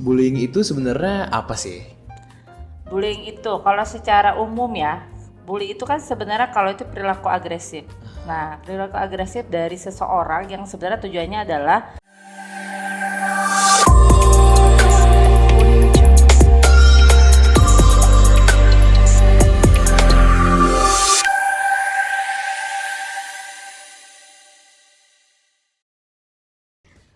Bullying itu sebenarnya apa sih? Bullying itu kalau secara umum ya, bully itu kan sebenarnya kalau itu perilaku agresif. Nah, perilaku agresif dari seseorang yang sebenarnya tujuannya adalah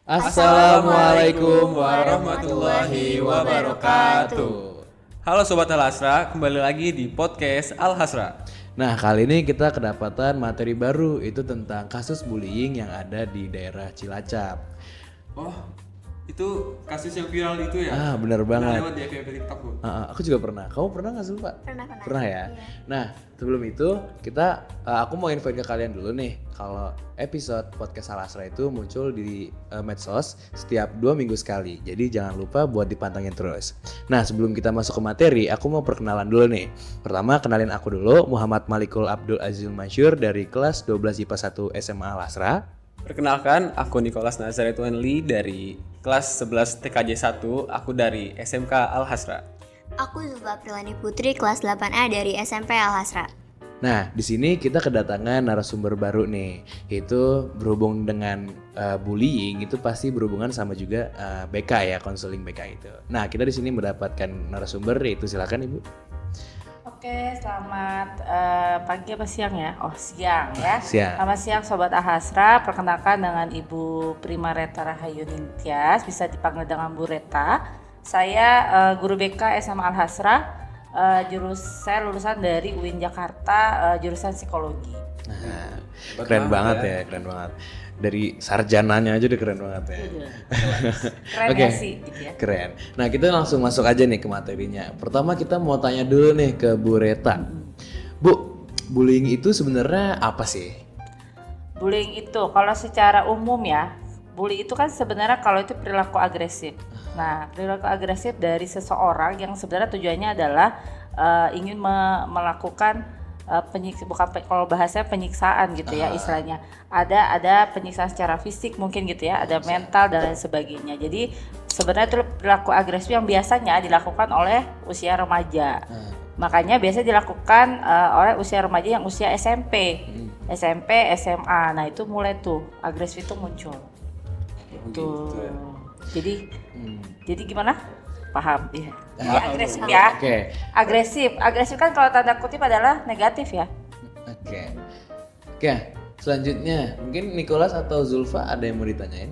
Assalamualaikum warahmatullahi wabarakatuh. Halo Sobat Al Hasra, kembali lagi di podcast Al Hasra. Nah, kali ini kita kedapatan materi baru, itu tentang kasus bullying yang ada di daerah Cilacap. Oh, itu kasus yang viral itu ya? Bener banget. Lewat di FYP TikTok Bu. Aku juga pernah. Kamu pernah nggak sih, Pak? Pernah. Pernah ya? Iya. Nah, sebelum itu aku mau infoin ke kalian dulu nih, kalau episode podcast Al Hasra itu muncul di medsos setiap 2 minggu sekali. Jadi jangan lupa buat dipantengin terus. Nah, sebelum kita masuk ke materi, aku mau perkenalan dulu nih. Pertama, kenalin aku dulu, Muhammad Malikul Abdul Azizul Masyur dari kelas 12 IPA 1 SMA Al Hasra. Perkenalkan, aku Nicholas Nazareth Lee dari kelas 11 TKJ 1, aku dari SMK Al Hasra. Aku Zulfa Prilani Putri, kelas 8A dari SMP Al Hasra. Nah, di sini kita kedatangan narasumber baru nih, yaitu berhubung dengan bullying itu pasti berhubungan sama juga BK ya, konseling BK itu. Nah, kita di sini mendapatkan narasumber, yaitu silakan Ibu. Oke, selamat pagi apa siang ya? Oh, siang ya. Siang. Selamat siang Sobat Al Hasra. Perkenalkan dengan Ibu Prima Reta Rahayu Ningtyas, bisa dipanggil dengan Bu Reta. Saya guru BK SMA Al Hasra. Saya lulusan dari UIN Jakarta, jurusan psikologi. Nah, keren banget ya, keren banget. Dari sarjananya aja udah keren banget ya. Keren Oke, ya sih gitu ya. keren. Nah, kita langsung masuk aja nih ke materinya. Pertama kita mau tanya dulu nih ke Bu Reta. Bu, bullying itu sebenarnya apa sih? Bullying itu kalau secara umum ya, bully itu kan sebenarnya kalau itu perilaku agresif. Nah, perilaku agresif dari seseorang yang sebenarnya tujuannya adalah ingin melakukan kalau bahasanya penyiksaan gitu ya istilahnya. Ada penyiksaan secara fisik mungkin gitu ya, ada mental dan lain sebagainya. Jadi sebenarnya itu perilaku agresif yang biasanya dilakukan oleh usia remaja. Makanya biasanya dilakukan oleh usia remaja yang usia SMP, SMA. Nah, itu mulai tuh agresif itu muncul. Tuh. ya. Jadi gimana? Paham ya. Agresif ya. Oke. Agresif kan kalau tanda kutip adalah negatif ya. Oke. Oke, selanjutnya mungkin Nicholas atau Zulfa ada yang mau ditanyain?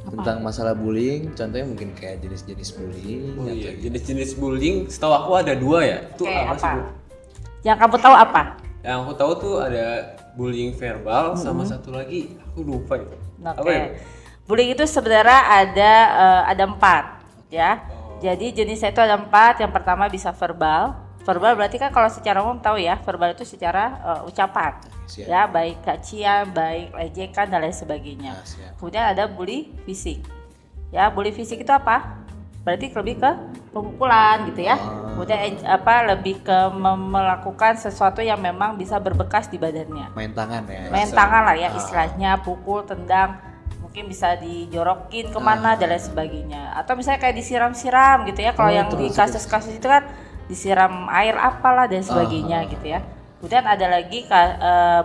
Tentang masalah bullying, contohnya mungkin kayak jenis-jenis bullying Oh atau iya, jenis-jenis bullying setahu aku ada 2 ya. Itu Oke, apa sih Bu? Yang kamu tahu apa? Yang aku tahu tuh ada bullying verbal sama satu lagi aku lupa itu. Apa ya? Oke. Bullying itu sebenarnya ada 4 ya. Jadi jenisnya itu ada 4. Yang pertama bisa verbal. Verbal berarti kan kalau secara umum tahu ya, verbal itu secara ucapan. Siap. Ya, baik cacian, baik ejekan dan lain sebagainya. Siap. Kemudian ada bully fisik. Ya, bully fisik itu apa? Berarti lebih ke pemukulan gitu ya. Kemudian lebih ke melakukan sesuatu yang memang bisa berbekas di badannya. Main tangan ya. Main tangan lah ya istilahnya, pukul, tendang, mungkin bisa dijorokin kemana dan lain sebagainya. Atau misalnya kayak disiram-siram gitu ya. Kalau yang di kasus-kasus itu kan disiram air apalah dan sebagainya gitu ya. Kemudian ada lagi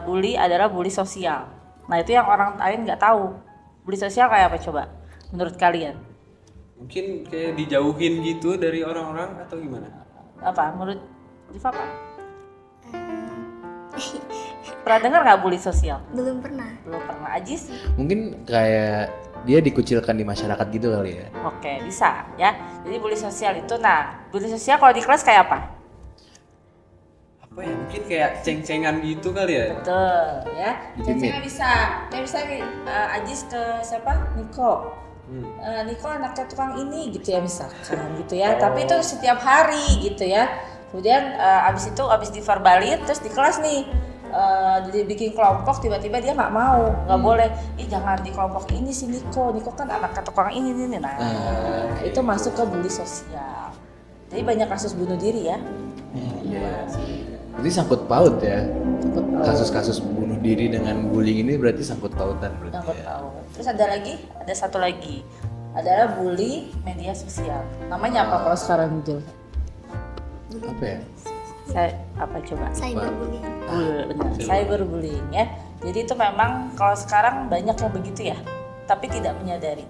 bully adalah bully sosial. Nah, itu yang orang lain nggak tahu. Bully sosial kayak apa coba menurut kalian? Mungkin kayak dijauhin gitu dari orang-orang atau gimana? Apa menurut Diva apa? Pernah dengar nggak bully sosial? Belum pernah. Belum pernah. Ajis? Mungkin kayak dia dikucilkan di masyarakat gitu kali ya. Oke, bisa ya. Jadi bully sosial itu, nah bully sosial kalau di kelas kayak apa? Apa ya? Mungkin kayak ceng-cengan gitu kali ya? Betul ya. Ditimit. Ceng-cengan bisa. Kayak misalnya Ajis ke siapa? Niko. Niko anaknya tukang ini gitu ya misalkan gitu ya. Tapi itu setiap hari gitu ya. Kemudian abis diverbalin terus di kelas nih dibikin kelompok, tiba-tiba dia nggak mau, nggak boleh. Jangan di kelompok ini si Niko kan anaknya tukang ini. Nah, itu masuk ke bully sosial. Jadi banyak kasus bunuh diri ya. Berarti sangkut paut ya. Kasus-kasus bunuh diri dengan bullying ini berarti sangkut pautan berarti. Yang aku tahu. Terus ada satu lagi adalah bully media sosial. Namanya apa kalau sekarang Jul? Apa ya? Saya apa coba? Cyberbullying. Benar, cyberbullying ya. Jadi itu memang kalau sekarang banyak yang begitu ya, tapi tidak menyadari.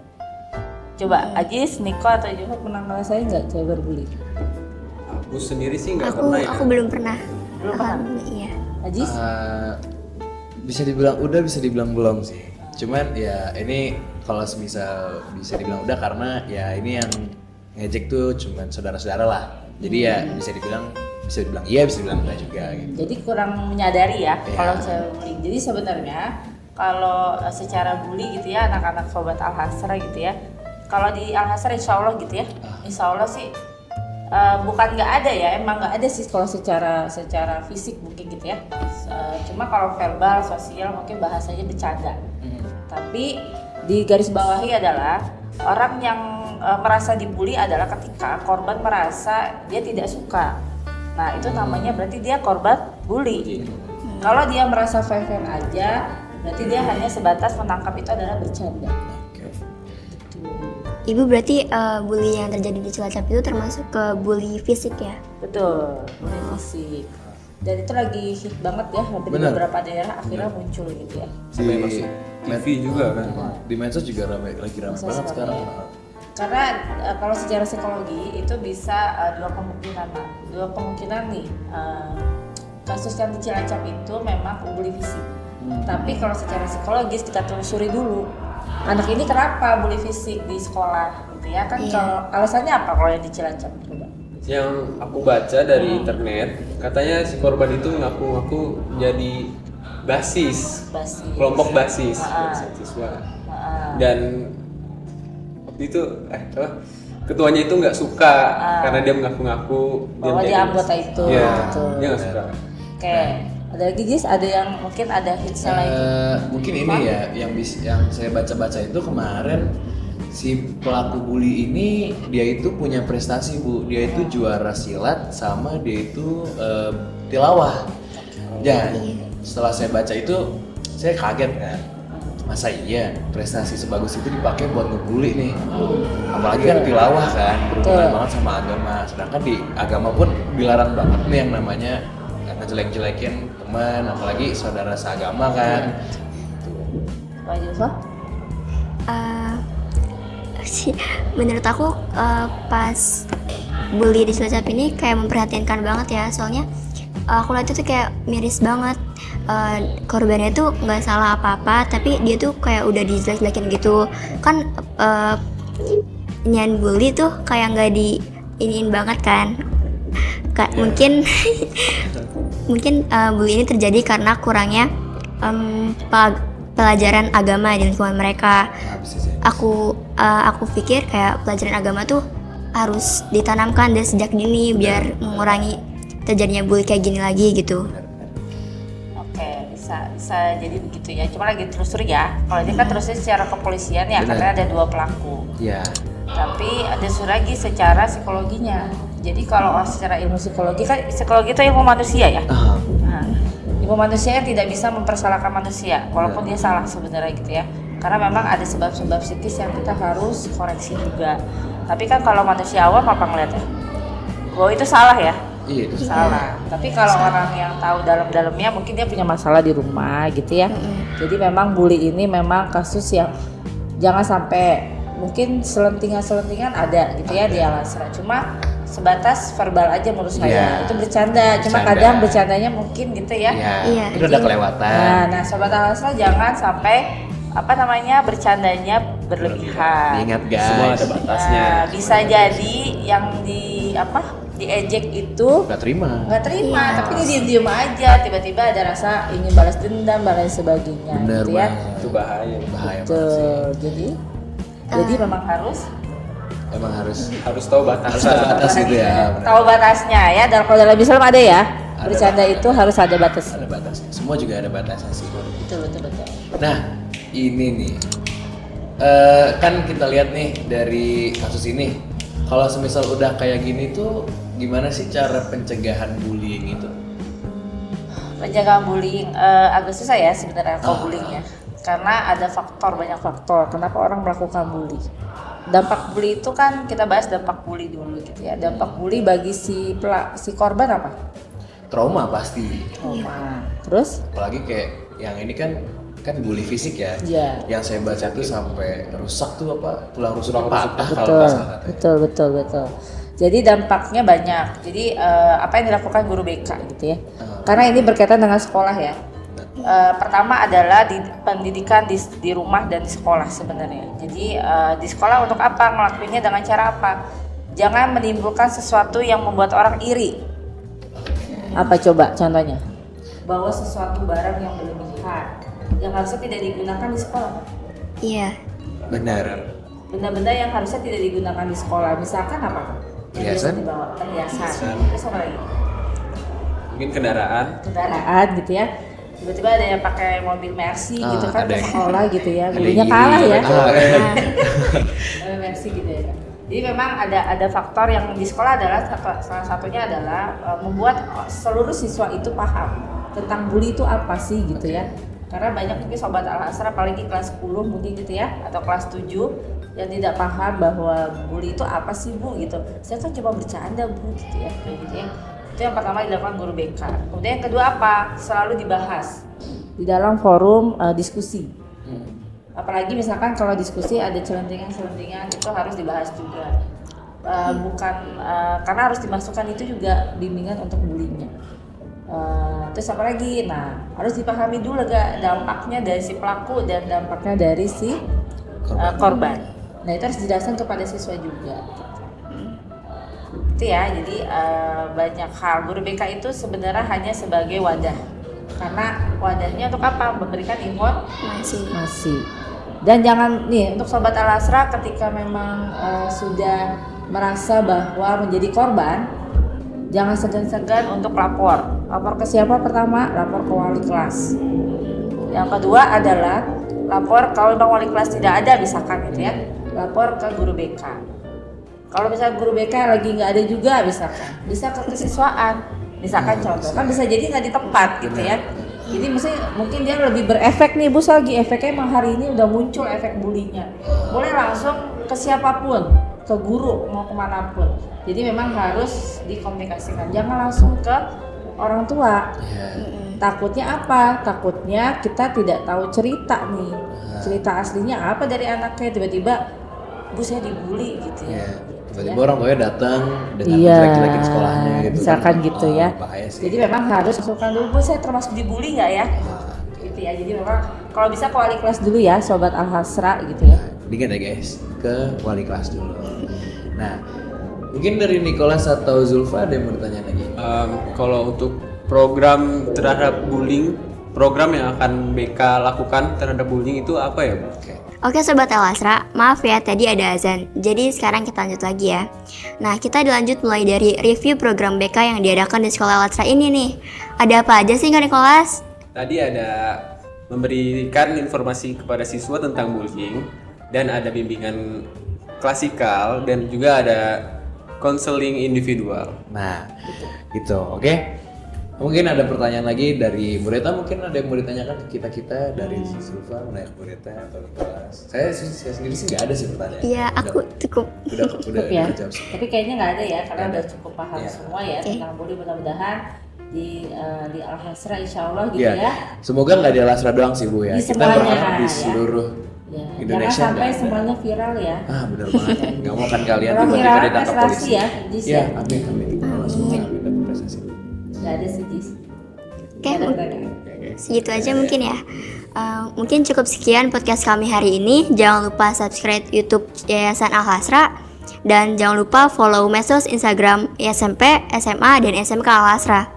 Coba Ajis, Niko atau Joko pernah ngerasain nggak cyberbullying? Aku sendiri sih nggak Aku pernah ya. aku belum pernah. Belum pernah? Alhamdulillah, iya. Ajis? Bisa dibilang udah, bisa dibilang belum sih. Cuman ya ini kalau semisal bisa dibilang udah karena ya ini yang ngejek tuh cuman saudara-saudara lah. Jadi ya bisa dibilang iya, bisa dibilang enggak juga gitu. Jadi kurang menyadari ya Iya. kalau cyberbullying. Jadi sebenarnya kalau secara bully gitu ya anak-anak sobat Al-Hasra gitu ya. Kalau di Al-Hasra insya Allah gitu ya. Insya Allah sih bukan nggak ada ya, emang nggak ada sih kalau secara fisik mungkin gitu ya. Cuma kalau verbal, sosial mungkin bahasanya bercanda. Tapi di garis bawahi adalah orang yang merasa dibully adalah ketika korban merasa dia tidak suka. Nah itu namanya berarti dia korban bully. Kalau dia merasa fine-fine aja, berarti dia hanya sebatas menangkap itu adalah bercanda. Oke. Ibu berarti bully yang terjadi di Cilacap itu termasuk ke bully fisik ya? Betul, bully fisik. Dan itu lagi hit banget ya, di Benar. beberapa daerah akhirnya muncul gitu ya. Sampai masuk TV juga kan. Di medsos juga lagi ramai Medsos banget ramai. sekarang. Karena kalau secara psikologi itu bisa dua kemungkinan, Pak. Dua kemungkinan nih. Kasus yang di Cilacap itu memang bully fisik. Tapi kalau secara psikologis kita telusuri dulu. Anak ini kenapa bully fisik di sekolah gitu ya kan? Iya. Kalau alasannya apa kalau yang di Cilacap coba? Yang aku baca dari internet, katanya si korban itu ngaku-ngaku jadi basis, Basis. kelompok basis Ah. siswa. Ah. Dan waktu itu ketuanya itu nggak suka karena dia mengaku-ngaku Bahwa menjadi dia anggota itu, Iya, betul. dia nggak suka. Oke, ada lagi Jis? Ada yang mungkin ada hitsnya lagi? Mungkin ini ya yang saya baca-baca itu kemarin si pelaku bully ini dia itu punya prestasi Bu, dia itu juara silat sama dia itu tilawah. Ya, setelah saya baca itu saya kaget kan, masa iya prestasi sebagus itu dipakai buat ngebully nih, apalagi kan tilawah kan berhubungan Betul. banget sama agama, sedangkan di agama pun dilarang banget nih yang namanya ngejelek-jelekin teman, apalagi saudara seagama kan. Pak Yusuf? Menurut aku pas bully di Cilacap ini kayak memprihatinkan banget ya, soalnya aku lihat itu kayak miris banget. Korbannya tuh nggak salah apa-apa, tapi dia tuh kayak udah dijelek-jelekin gitu kan. Nyan bully tuh kayak nggak diiniin banget kan. Mungkin bully ini terjadi karena kurangnya pelajaran agama di lingkungan mereka. Aku pikir kayak pelajaran agama tuh harus ditanamkan dari sejak dini biar mengurangi terjadinya bully kayak gini lagi gitu. Oke, bisa jadi begitu ya. Cuma lagi telusuri ya. Kalau ini kan terusnya secara kepolisian ya, Benar. karena ada 2 pelaku. Iya. Tapi ada lagi secara psikologinya. Jadi kalau secara ilmu psikologi kan psikologi itu ilmu manusia ya. Nah, ilmu manusia yang tidak bisa mempersalahkan manusia, walaupun dia salah sebenarnya gitu ya. Karena memang ada sebab-sebab psikis yang kita harus koreksi juga. Tapi kan kalau manusia awam apa ngeliatnya? Bahwa itu salah ya? Iya itu Salah. Tapi kalau orang yang tahu dalam-dalamnya mungkin dia punya masalah di rumah gitu ya. Jadi memang bully ini memang kasus yang jangan sampai, mungkin selentingan ada gitu ya di Al-Hasra. Cuma sebatas verbal aja menurut saya. Iya. Itu bercanda. Cuma Bercanda. kadang bercandanya mungkin gitu ya. Iya. Itu udah kelewatan. Nah, sobat Al-Hasra jangan sampai bercandanya berlebihan. Diingat guys. Semua ada batasnya. Nah, bisa jadi yang diejek itu Gak terima. nggak terima, Iya. tapi dia diem aja, tiba-tiba ada rasa ingin balas dendam dan lain sebagainya. Bener gitu ya. banget. Itu bahaya. Bahaya banget sih. Betul. Jadi memang Emang harus Tahu batasan. batas itu ya. benar. tahu batasnya ya. Dan kalau dalam Islam ada ya, bercanda itu harus ada batas. Ada batasnya. Semua juga ada batasnya sih. Betul. Nah, ini nih. Kan kita lihat nih dari kasus ini. Kalau semisal udah kayak gini tuh gimana sih cara pencegahan bullying itu? Penjagaan bullying agak susah ya sebenarnya kalau bullying ya. Karena ada banyak faktor kenapa orang melakukan bully. dampak bully itu kan kita bahas dampak bully dulu gitu ya. Dampak bully bagi si korban apa? Trauma pasti. Trauma. Terus? Apalagi kayak yang ini kan bully fisik ya. Iya. Yang saya baca tuh sampai rusak tuh apa? Tulang rusuk patah kalau Betul, nggak salah katanya. betul. Jadi dampaknya banyak. Jadi apa yang dilakukan guru BK gitu ya? Karena ini berkaitan dengan sekolah ya. Pertama adalah di pendidikan di rumah dan di sekolah sebenarnya. Jadi di sekolah untuk apa? Ngelakuinnya dengan cara apa? Jangan menimbulkan sesuatu yang membuat orang iri. Apa coba contohnya? Bawa sesuatu barang yang berlebihan yang harusnya tidak digunakan di sekolah. Iya. Benar. Benda-benda yang harusnya tidak digunakan di sekolah. Misalkan apa? Yang biasa Perhiasan? dibawa, perhiasan. Terus apa lagi? Mungkin kendaraan Gitu ya. Tiba-tiba ada yang pakai mobil Mercy gitu kan ada ke yang- sekolah gitu ya. ada Gurunya yang kalah iri, ya. ada Mercy gitu ya. Jadi memang ada faktor yang di sekolah adalah salah satunya adalah membuat seluruh siswa itu paham tentang bully itu apa sih gitu ya. Karena banyak mungkin sobat Al-Asra apalagi kelas 10 mungkin gitu ya atau kelas 7 yang tidak paham bahwa bully itu apa sih Bu gitu. Saya kan cuma bercanda Bu gitu ya kayak gitu ya. Itu yang pertama dilakukan guru BK. Kemudian yang kedua apa? Selalu dibahas di dalam forum diskusi. Apalagi misalkan kalau diskusi ada celentingan itu harus dibahas juga. Bukan karena harus dimasukkan itu juga bimbingan untuk bullyingnya. Terus apa lagi? Nah, harus dipahami dulu gak dampaknya dari si pelaku dan dampaknya dari si korban. Nah, itu harus dijelaskan kepada siswa juga. Itu ya, jadi banyak hal. Guru BK itu sebenarnya hanya sebagai wadah. Karena wadahnya untuk apa? Memberikan informasi. Dan jangan nih untuk sobat Al-Asra ketika memang sudah merasa bahwa menjadi korban, jangan segan-segan untuk lapor. Lapor ke siapa pertama? Lapor ke wali kelas. Yang kedua adalah lapor kalau memang wali kelas tidak ada misalkan gitu ya, lapor ke guru BK. Kalau misalnya guru BK lagi nggak ada juga misalkan, bisa ke kesiswaan. Misalkan contoh, kan bisa jadi nggak di tempat gitu ya. Jadi mungkin dia lebih berefek nih Bu, lagi efeknya emang hari ini udah muncul efek bullyingnya. Boleh langsung ke siapapun, ke guru mau kemanapun. Jadi memang harus dikomunikasikan, jangan langsung ke orang tua. Takutnya apa? Takutnya kita tidak tahu cerita nih, cerita aslinya apa dari anaknya, tiba-tiba Bu saya dibully gitu ya. Tiba-tiba orang tuanya datang dengan Iya, jelek-jelekin sekolahnya gitu misalkan gitu ya. Bahaya sih. Jadi memang harus masukkan dulu, Bu saya termasuk dibully nggak ya? Gitu ya. Jadi memang kalau bisa ke wali kelas dulu ya, sobat Al-Hasra gitu ya. Ingat ya guys, ke wali kelas dulu. Nah, mungkin dari Nicholas atau Zulfa ada yang mau ditanya lagi? kalau untuk program terhadap bullying, program yang akan BK lakukan terhadap bullying itu apa ya Bu? Oke Sobat Al-Asra, maaf ya tadi ada azan. Jadi sekarang kita lanjut lagi ya. Nah kita dilanjut mulai dari review program BK yang diadakan di sekolah Al-Asra ini nih. Ada apa aja sih Kak Nicholas? Tadi ada memberikan informasi kepada siswa tentang bullying, dan ada bimbingan klasikal, dan juga ada konseling individual. Nah, gitu, oke? Mungkin ada pertanyaan lagi dari Bu Reta, mungkin ada yang mau ditanyakan ke kita dari si Zulfa, menanya ke Bu Reta atau Nicholas. Saya sendiri sih nggak ada sih pertanyaan. Iya aku cukup. Udah Ya. jam sih. Tapi kayaknya nggak ada ya, karena udah cukup paham Iya. semua ya Oke. tentang bully. Mudah-mudahan di Al-Hasra insya Allah gitu Iya. ya. Semoga nggak di Alasra doang sih Bu ya. Di Kita semuanya, berharap di ya. seluruh Ya, Indonesia jangan sampai nggak? semuanya viral ya. Bener banget. Nggak mau kan kalian Kalau tiba-tiba viral ditangkap prestasi polisi. ya, Jis Iya, ya. amin. Semoga dapat prestasi. Nggak ada sih Jis. Oke, Nggak ada pertanyaan. segitu aja mungkin ya. Mungkin cukup sekian podcast kami hari ini. Jangan lupa subscribe YouTube Yayasan Al-Hasra. Dan jangan lupa follow medsos Instagram SMP, SMA, dan SMK Al-Hasra.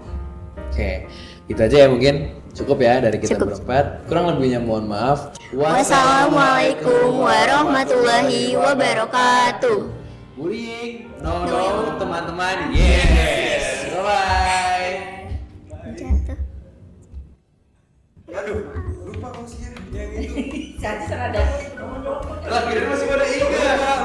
Oke, itu aja ya mungkin. Cukup ya dari kita Cukup. berempat. Kurang lebihnya mohon maaf. Wassalamualaikum warahmatullahi wabarakatuh. Bullying, no, teman-teman. Yes. Bye. Jatuh. Jadi ada. Lah, kira masih pada ingat.